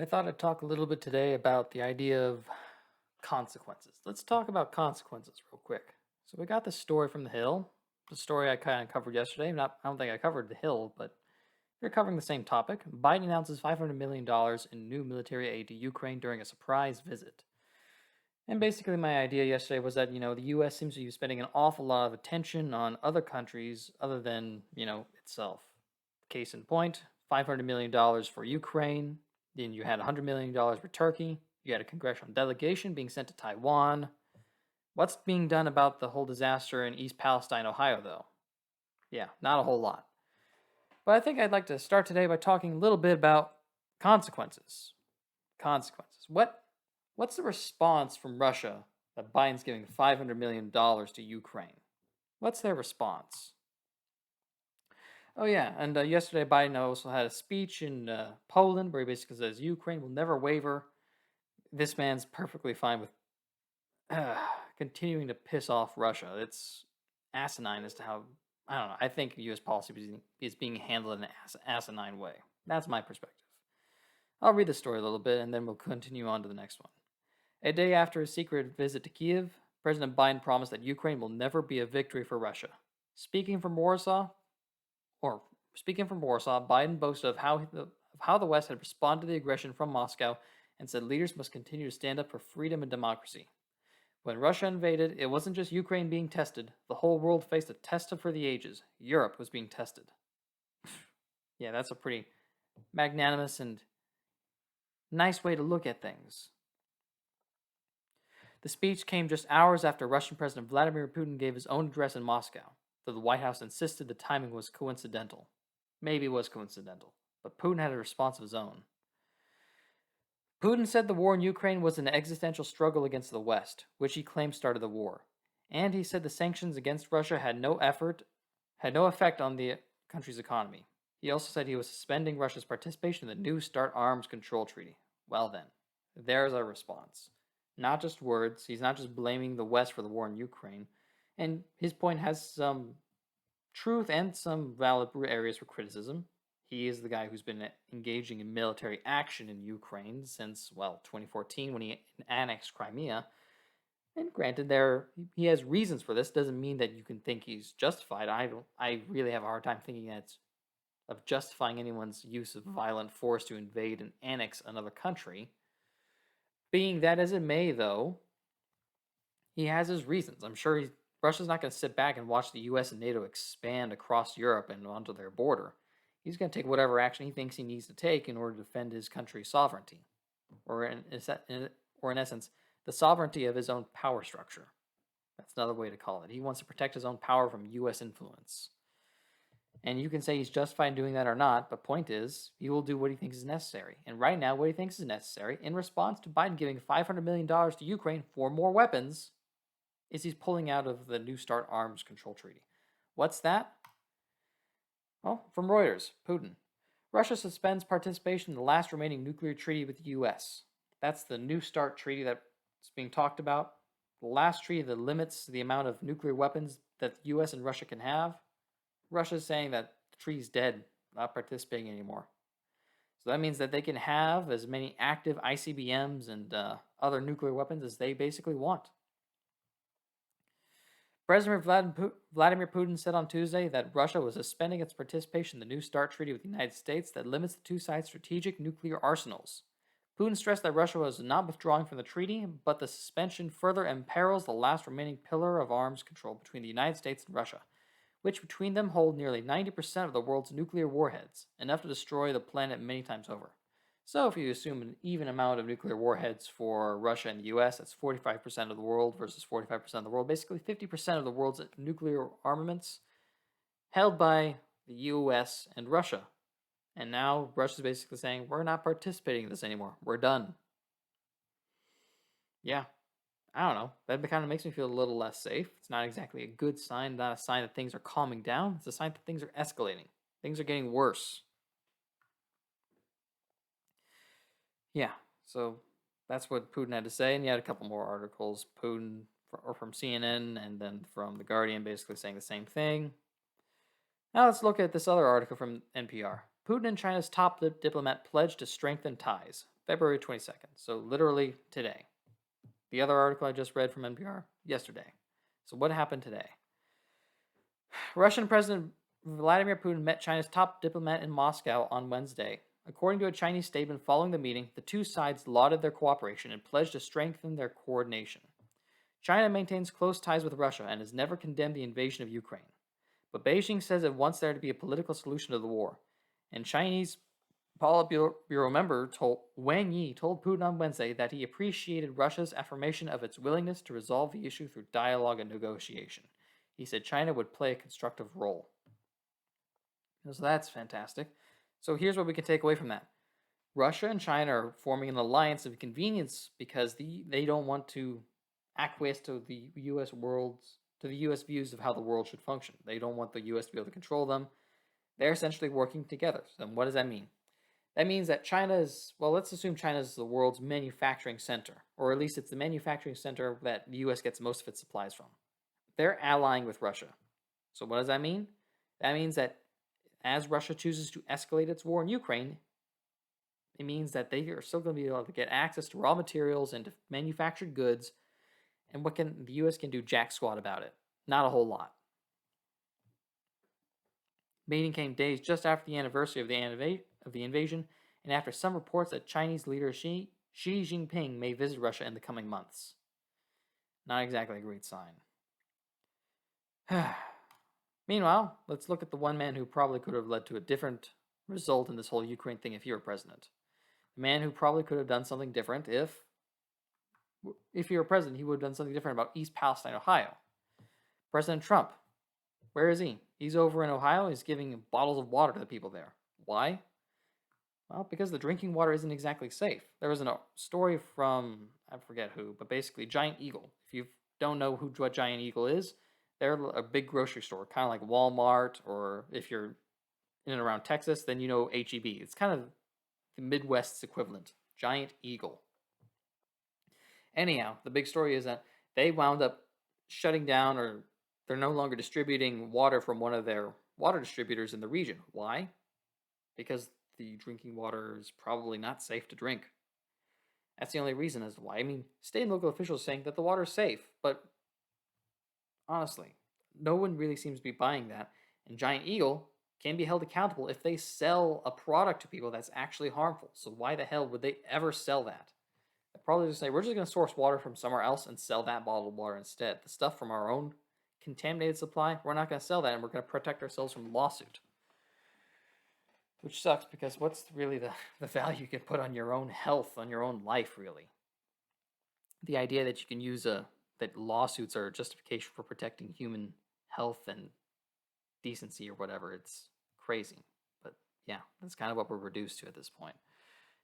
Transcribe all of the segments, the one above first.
I thought I'd talk a little bit today about the idea of consequences. Let's talk about consequences real quick. So we got this story from The Hill, the story I kind of covered yesterday. I don't think I covered The Hill, but they're covering the same topic. Biden announces $500 million in new military aid to Ukraine during a surprise visit. And basically, my idea yesterday was that, the U.S. seems to be spending an awful lot of attention on other countries other than, itself. Case in point, $500 million for Ukraine. Then you had $100 million for Turkey. You had a congressional delegation being sent to Taiwan. What's being done about the whole disaster in East Palestine, Ohio, though? Yeah, not a whole lot. But I think I'd like to start today by talking a little bit about consequences. Consequences. What's the response from Russia that Biden's giving $500 million to Ukraine? What's their response? Oh, yeah, and yesterday Biden also had a speech in Poland where he basically says Ukraine will never waver. This man's perfectly fine with uh, continuing to piss off Russia. It's asinine as to how, I don't know, I think U.S. policy is being handled in an asinine way. That's my perspective. I'll read the story a little bit and then we'll continue on to the next one. A day after his secret visit to Kiev, President Biden promised that Ukraine will never be a victory for Russia. Speaking from Warsaw, Biden boasted of how the West had responded to the aggression from Moscow and said leaders must continue to stand up for freedom and democracy. When Russia invaded, it wasn't just Ukraine being tested. The whole world faced a test for the ages. Europe was being tested. Yeah, that's a pretty magnanimous and nice way to look at things. The speech came just hours after Russian President Vladimir Putin gave his own address in Moscow, though the White House insisted the timing was coincidental. Maybe it was coincidental, but Putin had a response of his own. Putin said the war in Ukraine was an existential struggle against the West, which he claimed started the war. And he said the sanctions against Russia had no effect on the country's economy. He also said he was suspending Russia's participation in the New START arms control treaty. Well then, there's our response. Not just words, he's not just blaming the West for the war in Ukraine, and his point has some truth and some valid areas for criticism. He is the guy who's been engaging in military action in Ukraine since, 2014 when he annexed Crimea. And granted, he has reasons for this. Doesn't mean that you can think he's justified. I really have a hard time thinking of justifying anyone's use of violent force to invade and annex another country. Being that as it may, though, he has his reasons. I'm sure Russia's not going to sit back and watch the U.S. and NATO expand across Europe and onto their border. He's going to take whatever action he thinks he needs to take in order to defend his country's sovereignty, or in essence, the sovereignty of his own power structure. That's another way to call it. He wants to protect his own power from U.S. influence. And you can say he's justified in doing that or not, but point is, he will do what he thinks is necessary. And right now, what he thinks is necessary, in response to Biden giving $500 million to Ukraine for more weapons, is he's pulling out of the New START arms control treaty. What's that? Well, from Reuters, Putin. Russia suspends participation in the last remaining nuclear treaty with the U.S. That's the New START treaty that's being talked about. The last treaty that limits the amount of nuclear weapons that the U.S. and Russia can have. Russia's saying that the treaty's dead, not participating anymore. So that means that they can have as many active ICBMs and other nuclear weapons as they basically want. President Vladimir Putin said on Tuesday that Russia was suspending its participation in the New START treaty with the United States that limits the two sides' strategic nuclear arsenals. Putin stressed that Russia was not withdrawing from the treaty, but the suspension further imperils the last remaining pillar of arms control between the United States and Russia, which between them hold nearly 90% of the world's nuclear warheads, enough to destroy the planet many times over. So if you assume an even amount of nuclear warheads for Russia and the US, that's 45% of the world versus 45% of the world, basically 50% of the world's nuclear armaments held by the US and Russia. And now Russia's basically saying, we're not participating in this anymore. We're done. Yeah, I don't know. That kind of makes me feel a little less safe. It's not exactly a good sign, not a sign that things are calming down. It's a sign that things are escalating. Things are getting worse. Yeah, so that's what Putin had to say, and he had a couple more articles. Putin, or from CNN, and then from The Guardian, basically saying the same thing. Now let's look at this other article from NPR. Putin and China's top diplomat pledged to strengthen ties. February 22nd. So literally today. The other article I just read from NPR yesterday. So what happened today? Russian President Vladimir Putin met China's top diplomat in Moscow on Wednesday. According to a Chinese statement following the meeting, the two sides lauded their cooperation and pledged to strengthen their coordination. China maintains close ties with Russia and has never condemned the invasion of Ukraine. But Beijing says it wants there to be a political solution to the war. And Chinese Politburo member Wang Yi told Putin on Wednesday that he appreciated Russia's affirmation of its willingness to resolve the issue through dialogue and negotiation. He said China would play a constructive role. So that's fantastic. So here's what we can take away from that. Russia and China are forming an alliance of convenience because they don't want to acquiesce to the U.S. views of how the world should function. They don't want the U.S. to be able to control them. They're essentially working together. So what does that mean? That means that let's assume China is the world's manufacturing center, or at least it's the manufacturing center that the U.S. gets most of its supplies from. They're allying with Russia. So what does that mean? That means that as Russia chooses to escalate its war in Ukraine, it means that they are still going to be able to get access to raw materials and to manufactured goods. And what can the U.S. can do jack squat about it? Not a whole lot. Meeting came days just after the anniversary of the invasion, and after some reports that Chinese leader Xi Jinping may visit Russia in the coming months. Not exactly a great sign. Meanwhile, let's look at the one man who probably could have led to a different result in this whole Ukraine thing if he were president. The man who probably could have done something different if he were president, he would have done something different about East Palestine, Ohio. President Trump, where is he? He's over in Ohio. He's giving bottles of water to the people there. Why? Well, because the drinking water isn't exactly safe. There was a story from, I forget who, but basically Giant Eagle. If you don't know what Giant Eagle is, they're a big grocery store, kind of like Walmart, or if you're in and around Texas, then you know H-E-B. It's kind of the Midwest's equivalent, Giant Eagle. Anyhow, the big story is that they wound up shutting down, or they're no longer distributing water from one of their water distributors in the region. Why? Because the drinking water is probably not safe to drink. That's the only reason as to why. I mean, state and local officials saying that the water is safe, but honestly, no one really seems to be buying that. And Giant Eagle can be held accountable if they sell a product to people that's actually harmful. So why the hell would they ever sell that? They'll probably just say, we're just going to source water from somewhere else and sell that bottled water instead. The stuff from our own contaminated supply, we're not going to sell that, and we're going to protect ourselves from lawsuit. Which sucks, because what's really the value you can put on your own health, on your own life, really? The idea that you can use that lawsuits are a justification for protecting human health and decency or whatever, it's crazy. But yeah, that's kind of what we're reduced to at this point.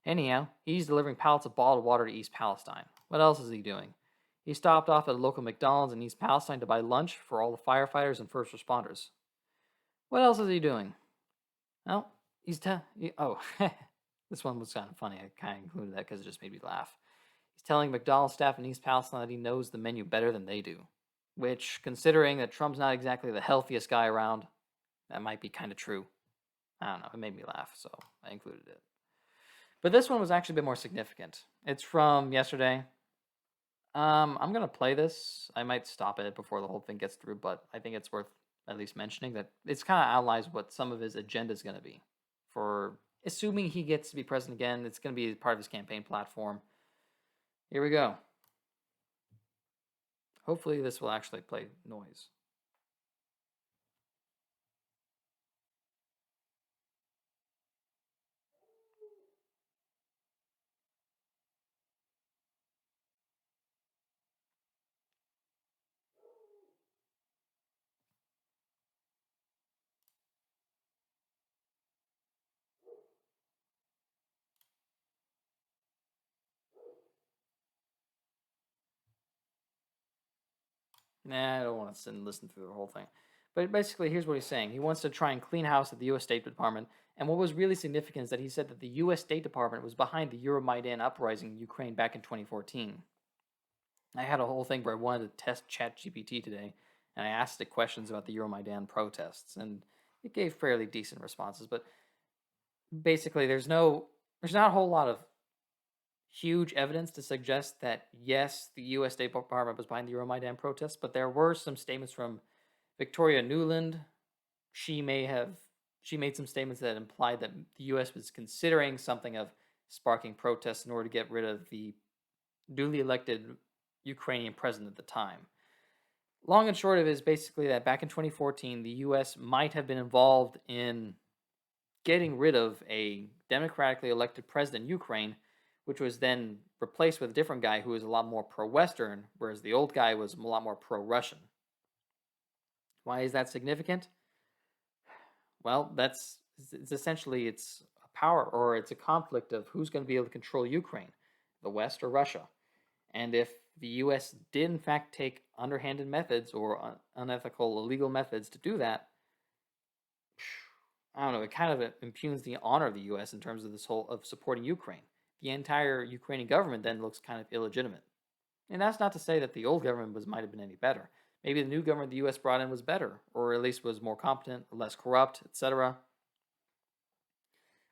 Anyhow, he's delivering pallets of bottled water to East Palestine. What else is he doing? He stopped off at a local McDonald's in East Palestine to buy lunch for all the firefighters and first responders. What else is he doing? Well, this one was kind of funny. I kind of included that because it just made me laugh. He's telling McDonald's staff in East Palestine that he knows the menu better than they do. Which, considering that Trump's not exactly the healthiest guy around, that might be kind of true. I don't know. It made me laugh, so I included it. But this one was actually a bit more significant. It's from yesterday. I'm going to play this. I might stop it before the whole thing gets through, but I think it's worth at least mentioning that it's kind of outlines what some of his agenda is going to be. For assuming he gets to be president again, it's going to be part of his campaign platform. Here we go. Hopefully this will actually play noise. Nah, I don't want to sit and listen through the whole thing. But basically, here's what he's saying. He wants to try and clean house at the U.S. State Department. And what was really significant is that he said that the U.S. State Department was behind the Euromaidan uprising in Ukraine back in 2014. I had a whole thing where I wanted to test ChatGPT today, and I asked it questions about the Euromaidan protests, and it gave fairly decent responses. But basically, there's not a whole lot of huge evidence to suggest that, yes, the U.S. State Department was behind the Euromaidan protests, but there were some statements from Victoria Nuland. She made some statements that implied that the U.S. was considering something of sparking protests in order to get rid of the duly elected Ukrainian president at the time. Long and short of it is basically that back in 2014, the U.S. might have been involved in getting rid of a democratically elected president in Ukraine, which was then replaced with a different guy who was a lot more pro-Western, whereas the old guy was a lot more pro-Russian. Why is that significant? Well, it's essentially it's a power, or it's a conflict of who's going to be able to control Ukraine, the West or Russia. And if the U.S. did in fact take underhanded methods or unethical, illegal methods to do that, I don't know, it kind of impugns the honor of the U.S. in terms of this whole of supporting Ukraine. The entire Ukrainian government then looks kind of illegitimate. And that's not to say that the old government might have been any better. Maybe the new government the U.S. brought in was better, or at least was more competent, less corrupt, etc.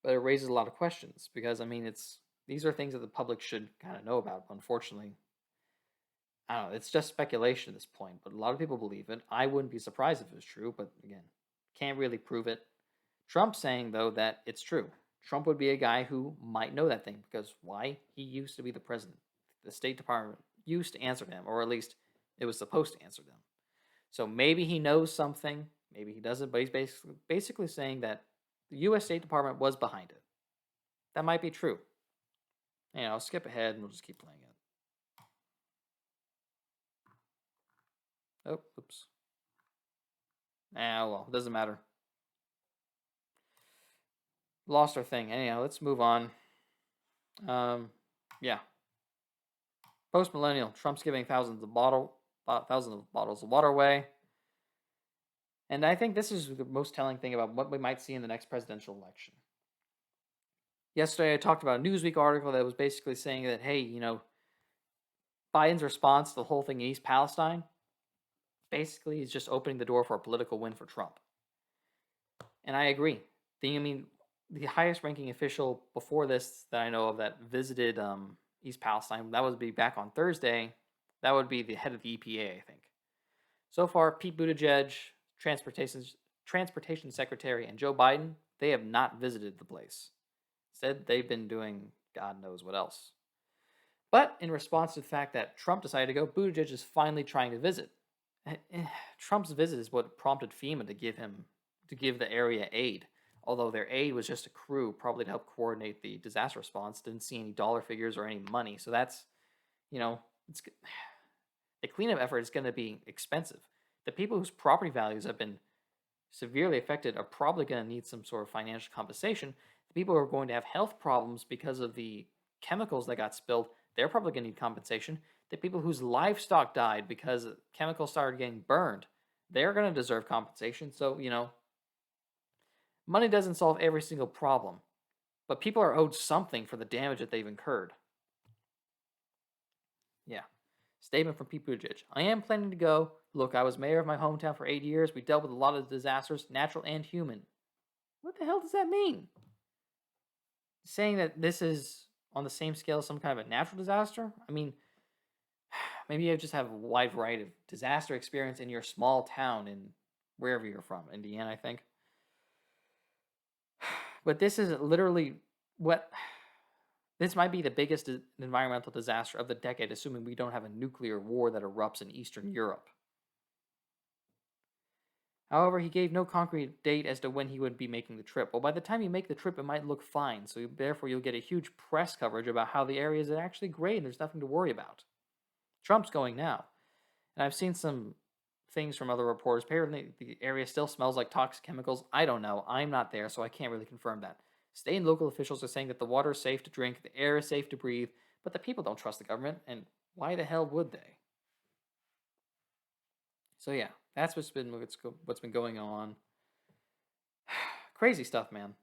But it raises a lot of questions because these are things that the public should kind of know about. But unfortunately, I don't know. It's just speculation at this point, but a lot of people believe it. I wouldn't be surprised if it was true, but again, can't really prove it. Trump's saying though that it's true. Trump would be a guy who might know that thing because why? He used to be the president. The State Department used to answer to him, or at least it was supposed to answer to him. So maybe he knows something, maybe he doesn't, but he's basically saying that the U.S. State Department was behind it. That might be true. I'll skip ahead and we'll just keep playing it. Oh, oops. Well, doesn't matter. Lost our thing. Anyhow, let's move on. Yeah. Post-millennial. Trump's giving thousands of bottles of water away. And I think this is the most telling thing about what we might see in the next presidential election. Yesterday, I talked about a Newsweek article that was basically saying that, hey, Biden's response to the whole thing in East Palestine basically is just opening the door for a political win for Trump. And I agree. The highest ranking official before this that I know of that visited East Palestine, that would be back on Thursday. That would be the head of the EPA, I think. So far, Pete Buttigieg, Transportation Secretary, and Joe Biden, they have not visited the place. Instead, they've been doing God knows what else. But in response to the fact that Trump decided to go, Buttigieg is finally trying to visit. Trump's visit is what prompted FEMA to give the area aid. Although their aid was just a crew, probably to help coordinate the disaster response. Didn't see any dollar figures or any money. So that's, it's the cleanup effort is going to be expensive. The people whose property values have been severely affected are probably going to need some sort of financial compensation. The people who are going to have health problems because of the chemicals that got spilled, they're probably going to need compensation. The people whose livestock died because chemicals started getting burned, they're going to deserve compensation. So, money doesn't solve every single problem, but people are owed something for the damage that they've incurred. Yeah. Statement from Pete Buttigieg. I am planning to go. Look, I was mayor of my hometown for 8 years. We dealt with a lot of disasters, natural and human. What the hell does that mean? Saying that this is on the same scale as some kind of a natural disaster? Maybe you just have a wide variety of disaster experience in your small town in wherever you're from. Indiana, I think. But this is literally this might be the biggest environmental disaster of the decade, assuming we don't have a nuclear war that erupts in Eastern Europe. However, he gave no concrete date as to when he would be making the trip. Well, by the time you make the trip, it might look fine, so therefore you'll get a huge press coverage about how the area is actually great and there's nothing to worry about. Trump's going now. And I've seen some things from other reporters. Apparently, the area still smells like toxic chemicals. I don't know. I'm not there, so I can't really confirm that. State and local officials are saying that the water is safe to drink, the air is safe to breathe, but the people don't trust the government, and why the hell would they? So yeah, that's what's been going on. Crazy stuff, man.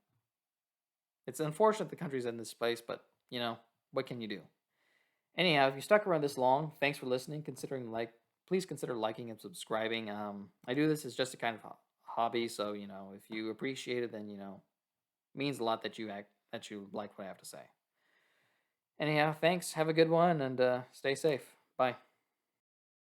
It's unfortunate the country's in this place, but what can you do? Anyhow, if you stuck around this long, thanks for listening. Please consider liking and subscribing. I do this as just a kind of hobby, so if you appreciate it, then it means a lot that you like what I have to say. Anyhow, thanks. Have a good one and stay safe. Bye.